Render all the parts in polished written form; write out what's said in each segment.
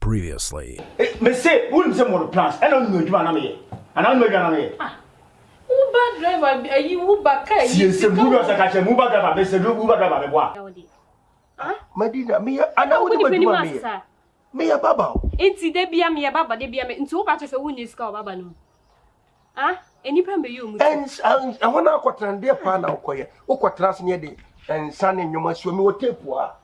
Previously. Me say, wouldn't say more plans. I don't know you are not. And I'm not going to. Uber driver, you Uber car. Yes, the Uber catch a Uber driver. They said Uber driver. Madina, me, I know what you want. Me a baba. It's the Debia, me a baba, Debia, and so much of a winning score, Babano. Ah, any pembe you. And I want to quote and dear pan out quiet. O quatras near the and son in your must swim with tape. What's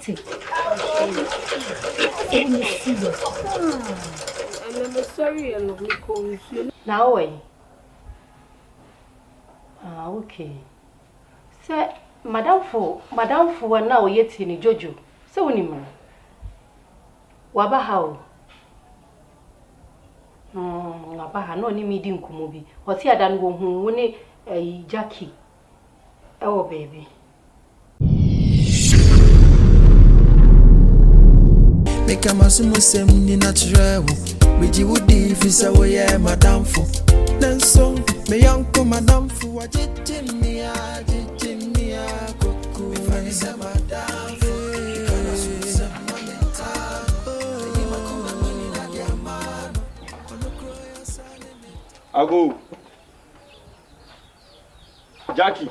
it? I'm sorry, I love you. Now, okay. Sir, Madame for now yet in Jojo. So, Nima. Waba how? Waba no ni meeting Kumobi. What's here than go home when a Jackie? Oh, baby. Make a masumu semni natural. With you would if it's a way, Madame for. Then so, me uncle Madame for what it me, Coco. If I is a Madame for. Ago. Jackie.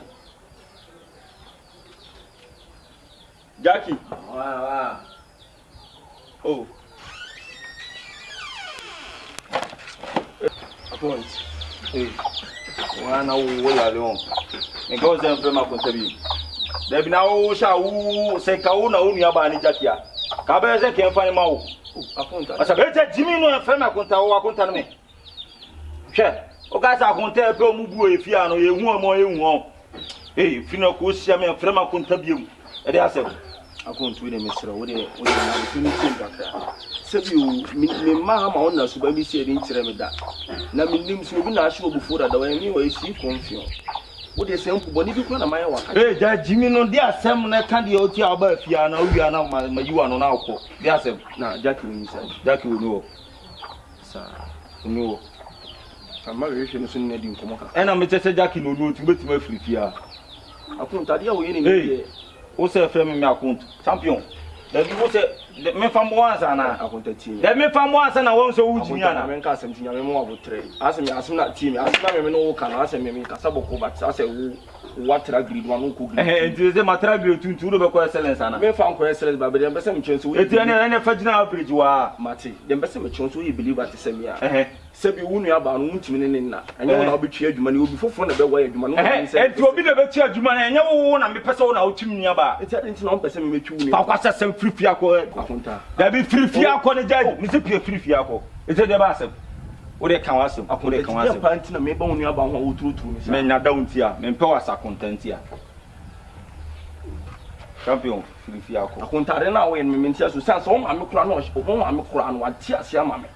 Wow. Oh. Point. Hey. One hour way alone. And goes them from my contabi. There be now shall say Kauna only about Jakia. Cabeza can find him out. As a better Jimmy no friend I conta or conta me. Share. O guys are going to tell Mubu if you are no more. Hey, if you know, go see me a friend I contabi. And I said, I can't read a mister. What do you think about that? Said you, me, mamma, on us, baby said in Tremeda. Now, me names will be national before that, I knew I see confusion. What is simple, but if you can, my wife. Hey, Jimmy, no, dear Sam, I can't do it. About you are now, my you are now. Yes, now, Jackie will know. Sir, no. I'm married, soon, Neddy, and I'm Mr. Jackie, no, to make me free here. I couldn't tell you any. Who say frame me account champion? That you say me from once and I want to team. Let me from once and I want so would you and something more about trade. Ask me as not team, as me no can ask me Casabo, but I say what agreed one cook. And it is a matter to the excellence and I found excellence, but the best chance with any federal bridge you are, Matty. The best chance we believe at the same year. Sebi unu ya ba no ntimi ne na anya wona obetwa adwuma ne obi foforo na be wa adwuma no enti obi na betwa adwuma na anya wo na mepese wo na otimi nia ba enti na ompese me metwu ni pa kwasa sem frifia akọ akonta da bi frifia akọ ne judge mi se pie frifia akọ enti de ba asem wo de kan wasem wo de kan wasem pa enti na me ba wonu aba ho wo turuturu mi me nya da wonti a me mpe wasa content a champion frifia akọ akonta de na wo yen me mentia so sanse wo ma me kura na wo ma me kura na wa ti ase ama me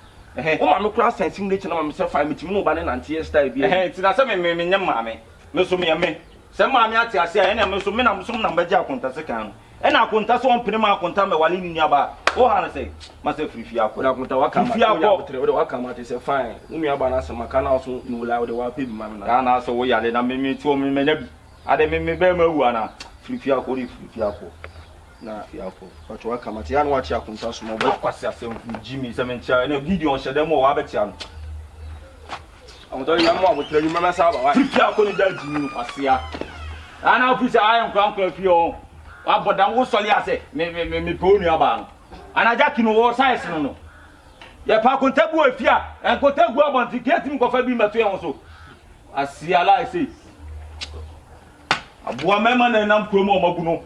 o ma me kura sensing nature na ma me se fa me timi no ba ne nante style bi ti na se me nya ma me so me me se ma me ate ase a ene me so me na so na baje akonta se kan e na akonta so on pene ma akonta me wale ni aba o ha na se ma se frifia akọ na akonta waka ma o de waka ma te se fine unu aba na se maka na so no la o de wa pe bi ma me na na so wo yale na me ti o me nya bi ade me be ma wu ana frifia akọ ri frifia akọ na yako watu wakamati yani watu yakunta so mo kwase asem Jimmy semencha na video on shede mo wa betia no amoto ya mo amotra yu mama saba wa fiti akoni da Jimmy kwase ya ana ofisa ayon kran fio wa bodan wo soli ase me ponu aba no ana Jackie no wo size no ye pa kontabu afia en kontagu abonti ketim kofa bi meto ye so asia la ese abuwa mema na nam kromo omagu no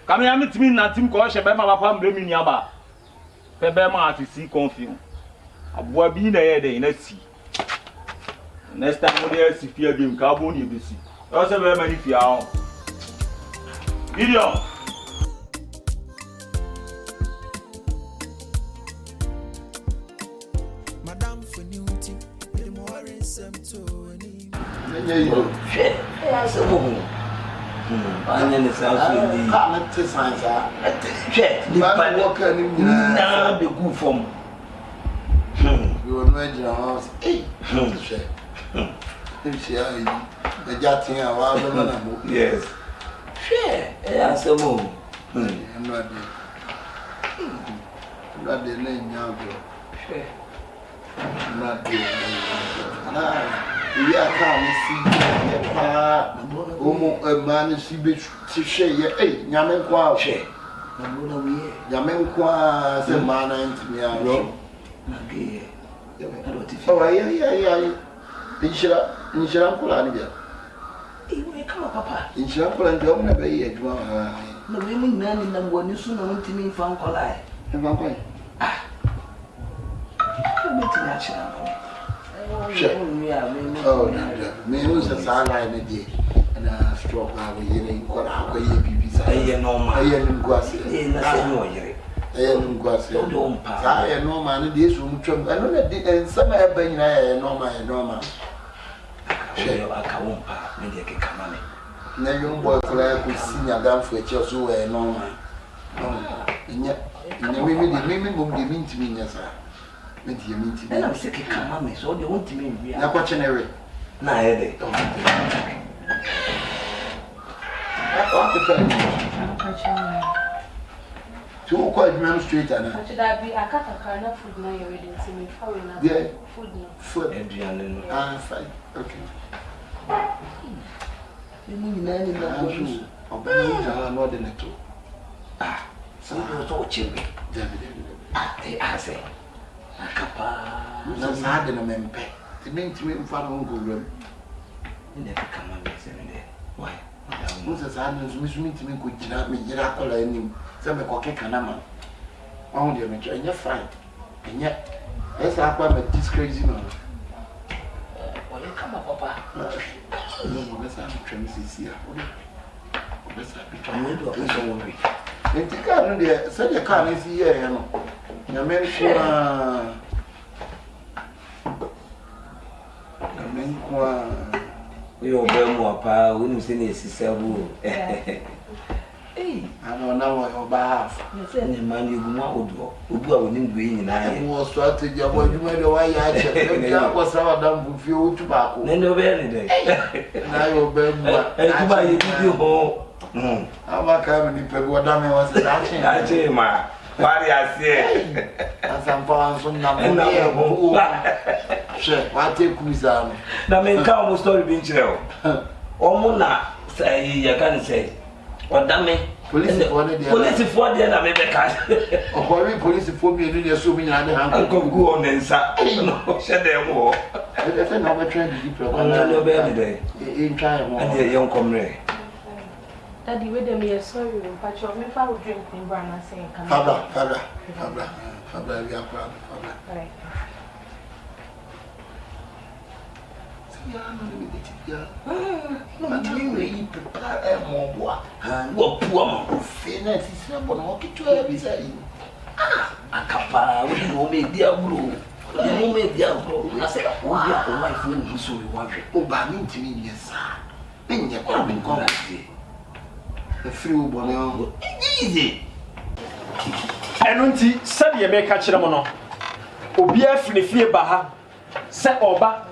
kame ya mitimi na tim ko hye be ma papa mbre mi ni aba pe be ma atisi confuse aboa bi na ye de na si next time we dey si fia game ka bo ni be si o se be ma ni fia o video Madam for newty the more in some to any Yeah, so Anya ne sa so ni. Ha na te san sa. Hwɛ nipa na be gu fom. You know ejira ho. Eh. Hwɛ. Nti ayi. E jatin a wa be na mo. Yes. Hwɛ e asemo. Nade na nyago. Hwɛ. Nade. Na we aka me si pa omo man si be ti hwɛ ye nyame nko a Hwɛ. Na mo na we. nyame nko a se man na ntimi a ro Na ge. Oh yeah. Inshira kula ni bia. We come papa. Inshira kula ndi o na be ye adwuma ha. Na we mu nyina ni nam woni so na ntimi fa nkola. E ba kwa. Me ti na chira. Oh, me no se sala ni di. Na stroke na we ye ni ko na ko ye bibi sa. Aye normal. Aye ni ngwase. Na se no yere. Aye ni ngwase. O do mpa. Sa aye normal ni di so mtwam. Eno na di ensama e ba nyina aye normal. Hwɛ aka wo mpa me de ke kama me. Na young boy kula ko sinya Adanfo eche so we normal. Nya me bom de mintimi nya sa. Me de mintimi. Na se ke kama me so de wontimi nwia. Na kwa chenere. Na ye de. What the fuck? To ko adwuma straight ana. That be akaka kana food na you ready to me for na food no. Food. Aduane no. Fine. Okay. Me mu nyina ni na wo so. Obana ja no de neto. So do so chiwe. David. Te ase. Akapa. Na sa de na mempe. Ti mentimi mfa no ngowram. Ni de ke kama me se me de. Why? Musa sa na zumi ntimi ko gina me yira kola anim. Se me ko keka na ma. Wahun de me enya fine. Enya. Esa akwa me discrazy no. Oye kama papa. No mo besa twem sisi a. Besa bitwa. Amu do ko so wo wi. Enti ka no de se de ka na si ye no. Nyame nkwa. Yo be mu apa woni se na esisa bu. Ano na wo yo ba. Ni man yu mu odo. Obu a woni ngwe nyina ye. Mo strategy abo adwuma de wa ya che. Ne ya ko sa Adanfo fie otu ba ko. Ne no be ni de. Na yo be mu. Adwuma ye bibi ho. Aba ka mi pe go da me wa se da che. Ache ma. Wari ase. Asampa so na mo ye mo. She, wa te kuza no. Na me nka o story bi nchire o. O mu na say ya kan say. Odame Police for there na me be ka. Okori police for me ni so mi nya de han ko gu on nsa. No she dem wo. E fe na be trend di pro. No be ni de. E try mo. Ade ye nkomre. Daddy, wait a minute, sorry, but you me fa drink in brana saying come. Fabra, we are proud. Fabra. Right. See, I know the bit ya. No, we prepare more boa. And what poor man fairness is not going to get to say. Akapa, we no me dia bro. No me dia bro. I say, "Oh, your wife will so we want." Oh, ba mi ntimi yes, sir. Enye kwa bin come today. The free Bɔne easy. Eno nti sɛ de me ka kyerɛ mo no obi afiri fie ba ha sɛ oba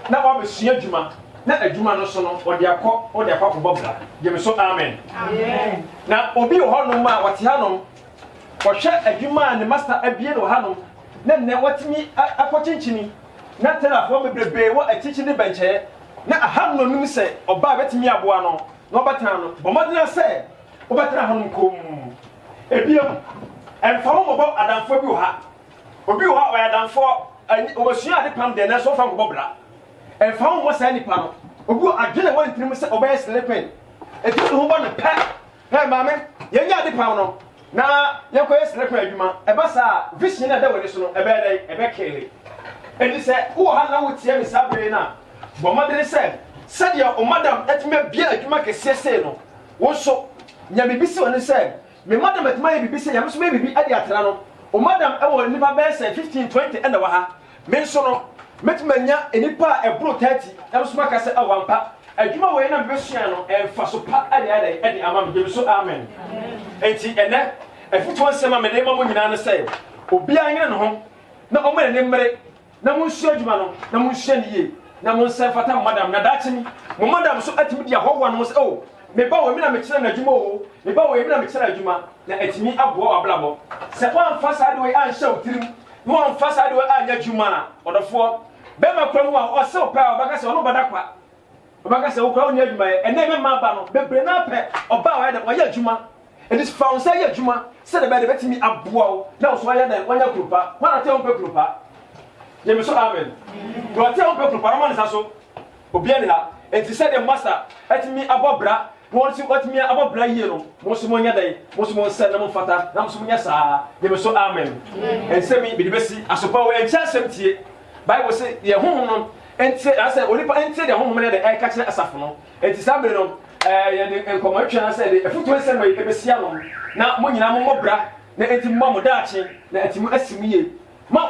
na wabesua adwuma na adwuma no so no ɔde akɔ akɔbɔ ye me so amen. Amen. Na obi wɔ hɔ no ma wɔte ha no wɔhwɛ adwuma a ne master abie no ha no na ne wɔtimi akɔkyenkyini na telafo bebrebe wɔ akyikyiri ne bɛnkyɛ na aha no nim sɛ ɔba betimi aboa no no batana no bomodina sɛ obatana hanom kom ebiem emfa ho bobo Adanfo bi wo ha obi wo ha o Adanfo obasua ade pam de na so fa ngo bra emfa ho mo sa nipa no obi adwene won tirim sɛ obɛyɛ slepen eti ho bo ne pɛ he maame yenya ade pam no na yɛkɔyɛ slepen adwuma ɛba sa vision na da wɔ ne so no ɛbɛkele edi sɛ wo ha na wo tie me sabre na bomodine sɛ sadia o madam etime bia adwuma kesese no wo so nya bibisi woni se me madam etime ye bibisi nya so me bibi ade atena no o madam e wo nipa be se 15 20 enda wa ha me so no metima nya enipa e bro 30 em so maka se awampa adwuma we na besua no fa so pa ade amam de so amen enti ene afuto nsem a me de ma mo nyina no say obi anyere no ho na o mere ne mmere na mo nsu adwuma no na mo nsu niye na mo nsa fata madam na dachi mi mo madam so atimi dia howa no say oh me ba wo mi na me kire na adwuma o me ba wo mi na me kire adwuma na atimi abo ablabo se wan fa sa de we an sha otirim wan fa sa de we anya adwuma odofo be ma kura mu a o se o pa obaka se ono badakwa obaka se o kura oni adwuma ene me ma ba no bebre na pe oba wa de o ya adwuma it is found say ya adwuma se de be de betimi abo o na o so ya da wanya kurupa wana te on pe kurupa ye me so amen do te on pe kurupa no man sa so obi ani ha enti se de master atimi abobra won si atimi abobra yie no mo so mo nya dai mo so mo se na mo fata na mo so mo nya sa ye me so amen en se mi be de besi asopa we en cha semtie Bible say ye honhom no enti ase olipa enti de honhom ne de e ka kire asafo no enti sabre no ye de enkomo twa na say de efutu ese no ye besia no na mo nyina mo mobra na enti mo mo daachi na enti mo asimiye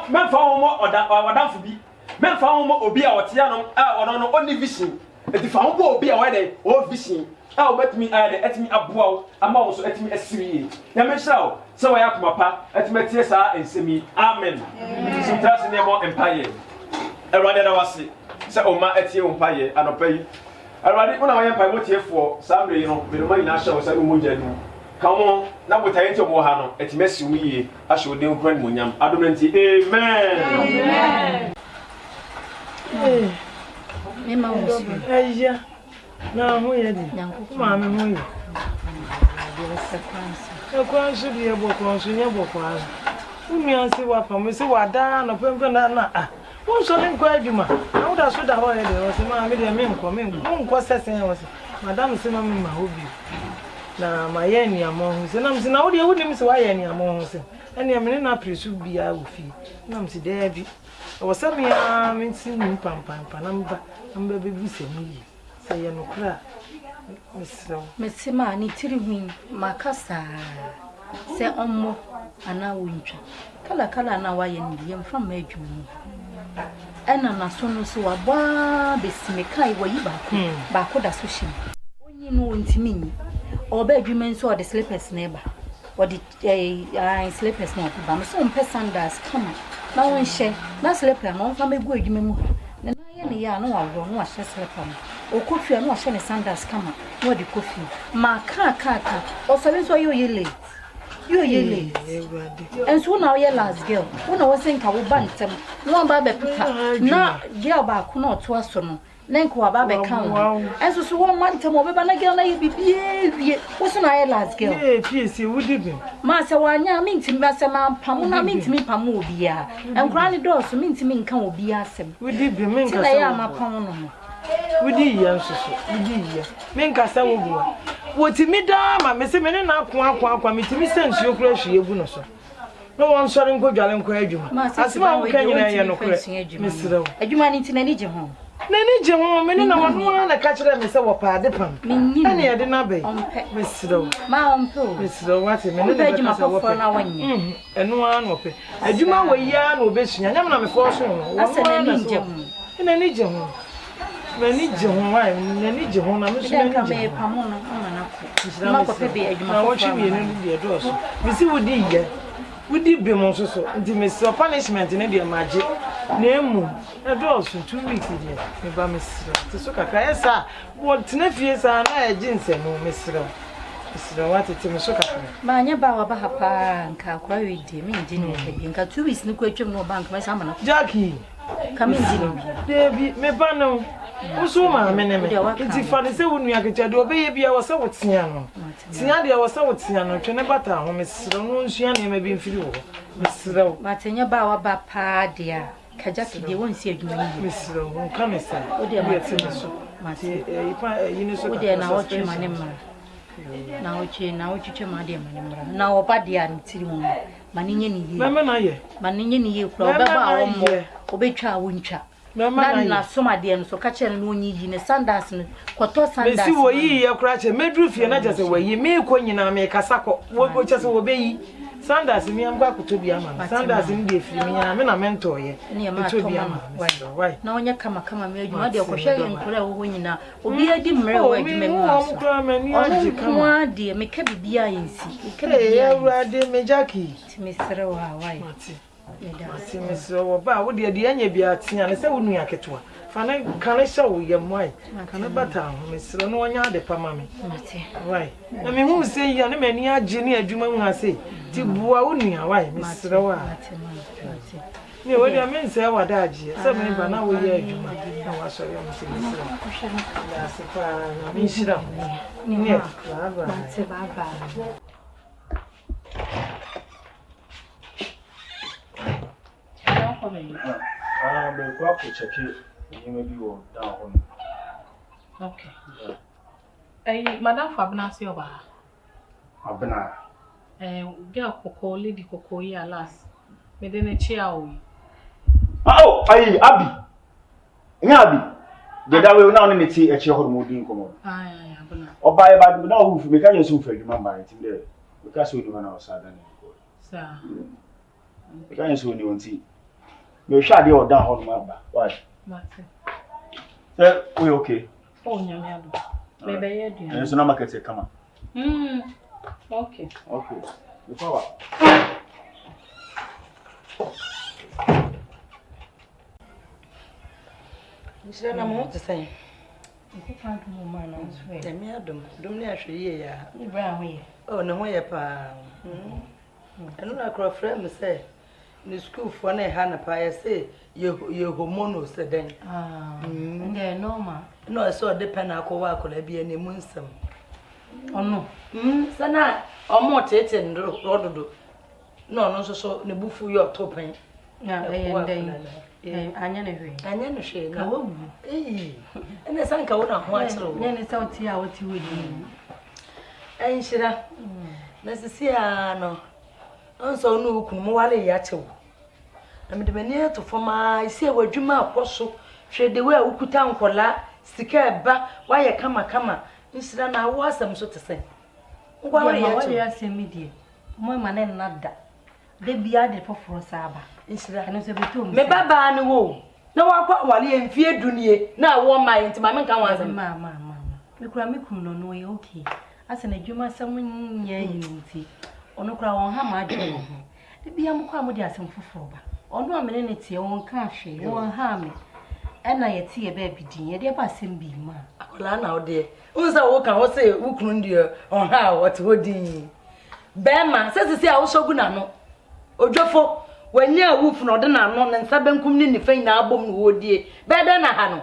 memfa ho mo odanfo bi memfa ho mo obi a wotia no a wono no oni vision enti fa ho bo obi a wo de o vision a obetimi a de etimi aboa wo ama wo so etimi asimiye na me hira so wa yakoma pa etimi tie sa ensemi amen sintrase ne mo empire Erade na wase se o ma etie o mpaye anopai Erade una wa yempa mo tiefo samre yi no me no ma nyina hye wo se mo jadu ka mo na botaye nti mo ha no etimesi wo yie ahye odin kran monyam adomnti amen Mema wo Eja na ho ye di ma me ho ye e kwa nso di e bokro nso nye bokro umi anse wa pa me se wa da no pempe na won so ne kwa adwuma na wo da so da ho ye de wo se ma me de me nko sesen wo se madam se ma me ma obi na ma ye ni amo ho se na me se na wo de wo nim se wa ye ni amo ho se ene me na presu bia wo fi na me se de bi wo se me a me ti ni pampa na mba bebi se mi se ye no kra me se ma ni tiri hu makasa se ommo ana wuncha kala na wa ye ni ye mfa ma adwuma ena na so no so wa ba besime kai wa yi ba ko da so him onyi no ntimi nyi oba adwuma nso o de slippers na eba o de slippers na ba me so mpe sandals kama na won hye na slipper no mfa megu adwuma mu na ye ne ya na wa wo no wa hye slipper no o kofi na wa hye ne sandals kama no de kofi ma ka o so le so yo yele and so now your last girl when I was saying ka wo bantem no ba be pita na girl ba ko na to aso no nenko ba be kan and so one man tem obe ba na girl na ye bibie wo so na your last girl pc wudi bi ma se wanya mintimi asem ampamu na mintimi pamu obi a enkura ne do so mintimi nkan obi asem wudi bi men ka na ya mapamu no wudi ya nsoso wudi ya men ka sa wo bu wotimi da ma me se me ne na akwa mitimi sensuo kura hwie gu no so no won sori nko dwale nko adwuma asema wo kan nyina ye no kura mesrew adwuma ni tina ni je ho me ne na wano na ka kire me se wo pa ade pam ane ye de na be mesrew ma ompo mesrew wate me ne na adwuma fofo na wanye eno an ope adwuma wo ya na obesunya nyam na me fo so no ase na ni je ho na ni je ho Mani jehon wa nani jehon na musu nani me pamu no na ko ma ko pe be adwuma na wo twi me no de do so mi si wudi be mo so so ndi me so punishment ne de maje na emu e do so 2 weeks de me ba me sira te so kaka esa wo tena fie sa na e jinse no me sira wate te me so kaka ma nya ba wa ba hapa nka kwa we de me ndi ne ka bi nka 2 weeks ni ko atwem no bank ma sa ma na Jackie kami ndi no Debi me ba no Usu ma me nti fa ne se wonu akete de obeye bia wo se wotia no tia de wo se wotia no twene bata ho mesiro no nsua ne ma bi mfiri wo mesiro matenya ba wa ba pa dia kaja ke de won si adwuma ni mesiro won ka me sa o de ma te so mate ipa yini so o de na wo twe ma ne ma na o twe ma de ma ne ma na wo ba dia ntiri mu ma ne nye ni ye mama na ye ma ne nye ni ye kura obeba wo mo obetwa wo ntwa na soma de no so ka kire no onyi yi ne sandals no kwato sandals besi wo yi ye kura che medru fie na jase wo yi me ko nyina me kasako wo chese wo be yi Sanders me am kwa to bi ama. Sanders ni dey free me ya me na mentor ye. To bi ama. Why? Na onya kama me adwuma de okwohwe nkora wo nyina. Obi adi mre wo adwuma mu aso. Kura mani aji kama. De me ka bibia yensi. Ka bibia Awurade me Jackie. Timisere wa why? Mati mesre wo ba wo de anya bi atia ne se wo nua ketewa. Fa na kan hye wo yam why? Kan bata mesre no onya de pama me. Mati. Why? Na me hu se ya ne mani aji ne adwuma mu ase. Ti bua wo nua why? Mesre wa. Mati. Ni wo de me nse wa da aji. Se me ba na wo ye adwuma. Na wa so ya mesre. Ya se pa na me shira. Ni baba. Mati baba. Be kwa ko check you maybe wo down home. Okay. Madam Fabnasi oba. Abena. Girl koko lady koko ya last. Me de ne chia o. Oh, Abi. Nya Abi. De da we na on me ti e che horo mo din komo. Abena. Oba e ba na wo fu me ka yesu fu adwuma ba ti de. We ka so ni na o sa da ni ko. Sa. We ka yesu ni won ti. Me hwa de o da horo ma ba. Why? Mate. We okay. Oh nyame ado. Me be ye dua. So na market e kama. Okay. Okay. Before Nshira na mo te say. Nkufa ntumo ma na nso. Temi adom. Dom ne ahwe ye ya. Ibra ho ye. Oh, ne ho ye pa. Eno na kro frame me say. Ni school for na ha na pa ye say ye hormono se den. Nde normal. No so de pen akwa akola bia ne mu nsem. Ono. Sana omo tete ndododo. No no so ne bufu yo topen. Ya ndey. Anya ne hwe. Anya ne hwe na. Kawo. Ene sanka wo na ho akere wo. Ne ne sauti a woti wodi. Enshira. Na sisi no. Onso no ukunu mo wale ya chewo. Na me de bani to foma isi e wadwuma akoso. Hwe de we a ukuta nkola sika eba waye kama. Nsira na wo asem so te sen. Ngwa wale ya chewo. Wale asem die. Mo ma ne nada. De bia de foforo saba. Nsira. Eno se betum. Me baba ne wo. Na wakwa wale emfie dunie na wo mai ntima me nka wanzem. Ma. Me kura me kunu no ye okay. Asa na dwuma sam nya yinti. Ono kura won ha ma adwe ho. De bia mo kwa mo de asem foforo ba. Ono amene ne tie won ka hwe. Won ha me. Ena ye tie ba bidin. Ye de ba asem bi ma. Akola na wo de. Unsa wo kan wo se ukunu ndie on ha wote hodin. Bema sesisi a wo shogu na no. Odwofo wanya wufu no de na no ne nsa benkum ni nifa ina abom no wodie. Bede na ha no.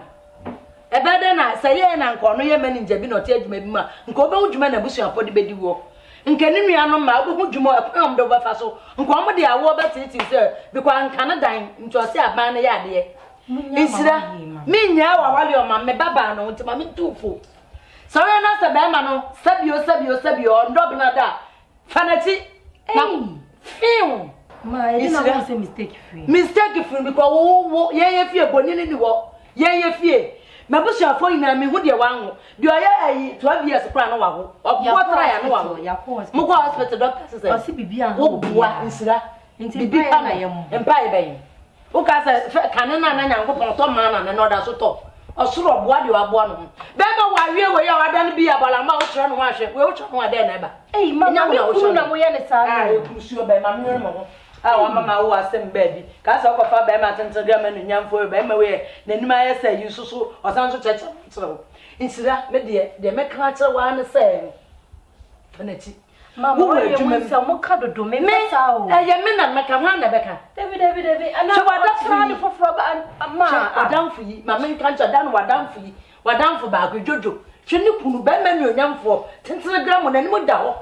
Ebede na saye na nko no ye mani njabi no te adwuma bi ma. Nko obehu dwuma na busu apodi bedi wo. Nke ni nua no ma obehu dwuma apom do ba fa so. Nko mo de awo betiti se bikwa nka na dan ntose aban na ya de. Isira minya wa wale o ma me baba no ntima me tufo. Sawe na se be ma no sabio ndo na da. Fanati na fiu. Ma e na wo se mistake free. Mistake free because wo ye fie bonini ni wo. Ye fie. Mabusu afọ ina me hu de wanwo. De oya ayi 12 years pra no wa ho. Obo tra ya no wa ho. Mo ko hospital doctor say. O si bibia ho. Wo bua nsira. Nti bibi pa na ye mo. Empa e bayin. O ka say kanena na nyankopon to ma na no da so to. Osoro bua de wa bua no. Be ma wa wie we ya wa dan bi abala ma o tra no wa hwe. We o tra no wa de na ba. Ei mama we kunu na mo ye ne sa. Ah, o kusuo be ma me mo. Wa mama wo asem baby ka sa ko fa be ma tentegra ma nyamfo be ma we nanim ayesa yi susu osan so cheche tro insira me de me ka kire wa ne se fanati mama wo ye mo se mo ka dodo me sa o ye me na me ka hwan na be ka David ana wa da fra de foforo ba ma adanfo yi ma me ka ncha dan wadanfo yi wadanfo ba ko jojo hwe ni kunu be ma mi onyamfo tentegra mo nanim da ho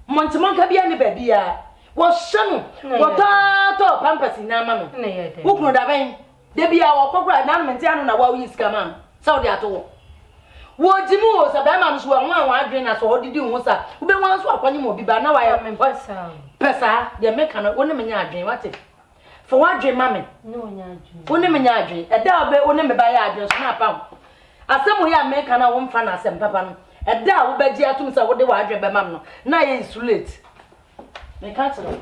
montemon ka bia ne ba bia Washanu, watato pampasi na mano. Ukunu da ben. Debi ya wakokura na menti anu na wawu iska man. Saudi ato. Wo jimu o sa ba man so anwa adwen na so odidi hu sa. Ube wan so akwanye mo bi ba na wa ya pesa. Pesa, de meka no woni menya adwen wate. For wadwen mame. No nya adwen. Woni menya adwen. Eda obe woni me ba ya adwen so na pam. Asemu ya meka na wo mfa na asem papa no. Eda wo ba ji atum sa wo de wadwen be mam no. Na ye insulate. Me catch it.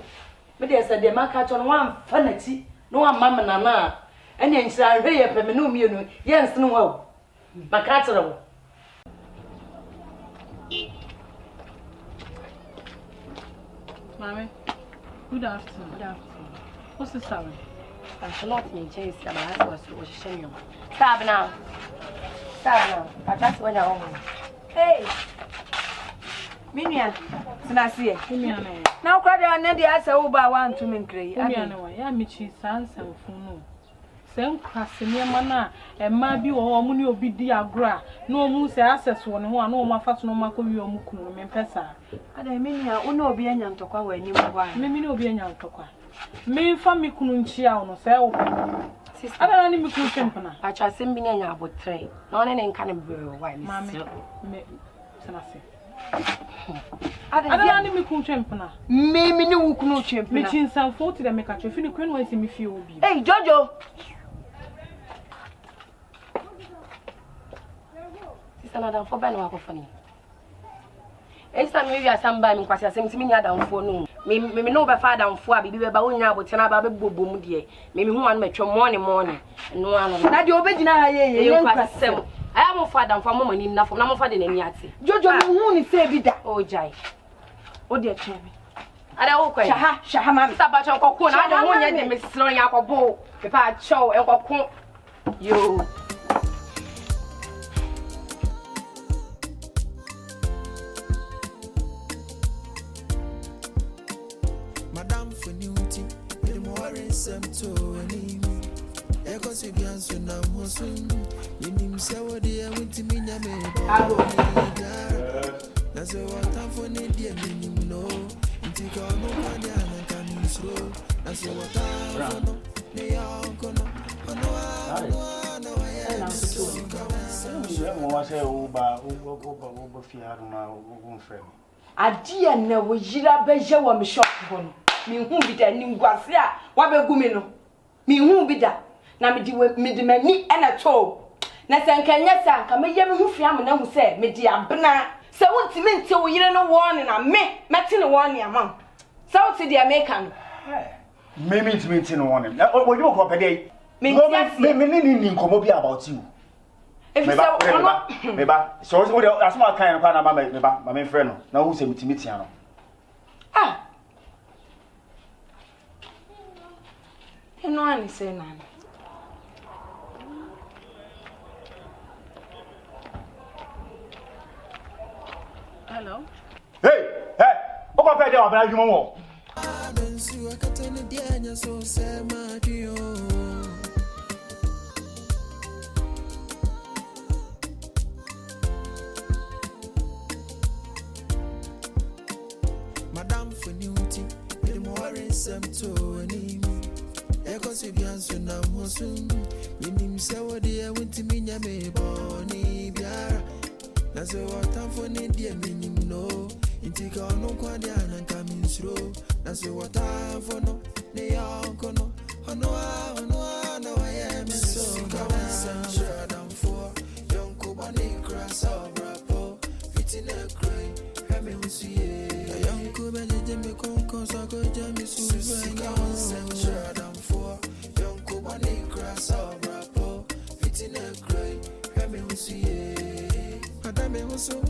Me dey say the man catch on one fanati. No one mama nana. And yen say hwe ye pe me no mienu. Yen sno wa. Ma catch it. Mommy, good afternoon. Good afternoon. What's the story? I'm not me chase my husband was shame you. Stop now. Stop now. I just went home. Hey. Minya, sinasi. Minya na. Now crowd on the answer over one to me cray. Minya na wa. Ya mi chi sans and funu. Sem kwase niema na e ma bi wo omu ni obi di agro no omu se access wo ne ho na omu afa so no makọ wi omu kunu me mpesa. Ada minya una obi anya ntokwa wa ani mo wa. Me obi anya ntokwa. Me fa mi kunu nchia wo no se wo. Sister, ada na ni mi kunu tempana. Acha sem bi nya abotre. Na one ne nka ne be wa mi. Mami, me sinasi. Ada na ni mi kunu tempana. Me ni wo kunu tempana. Me chinsan 40 de me ka chefi ni kwenu wa si mi fi obi. Hey Jojo. Adanfo Bɔne wa kofani. Esta me wi asamba mi kwase asem timi nya Adanfo no. Me no be fa Adanfo a bibi be ba wonya abotena ba be bobom de. Me hu wan matwa morning. No ano. Na de obegina ha ye kwasem. Aya mo fa Adanfo mo mani na fo na mo fa de na ni ate. Jojo me hu ni se bi da. O jai. O de twa me. Ada wo kwai. Shaha mami. Saba chon kokko na ada ho nya de me siro nya akobo. Pe pa chow enkokko. Yo. Some to any echo Sibian Sunam Hosun, in himself, dear, went to me. That's what I'm for, dear, meaning no. Until God, no one can slow. That's what I'm for, they are gonna. Adia na wo yira beje wo me shop ho no me hu bi da ni ngwase a wa begu me no me hu bi da na me di mani ena to na senkanya sa nka me ye me hu fia me na hu se me di abena se wonti me nte wo yire no wo ne na me mete ne wo ne amam se wonti di America no me nte no wo ne wo you ko pede me ni nkomo bi about you. Meba, so that's my kind of partner, my friend. Now who's a mitimiano? Ah, you know, I say, man. Hello. Hey, what about that? I'm going to I don't see what I tell you, so say, Madame for Newty, the more in some to any echo Sibian Sunam Hosun, in himself, dear, went to me, Bɔne biara. That's what I'm for, dear, meaning no. Intika no Quadian and coming through. That's what I'm for, no, they are gonna. Oh no, I am so good. I'm for young Kubani grass of rapport, fitting a cray. Me see a young Kubani Jimmy Concourse, I go Jamie Susan. I'm for young Kubani grass of rapport, fitting a cray. Me see a Madame was so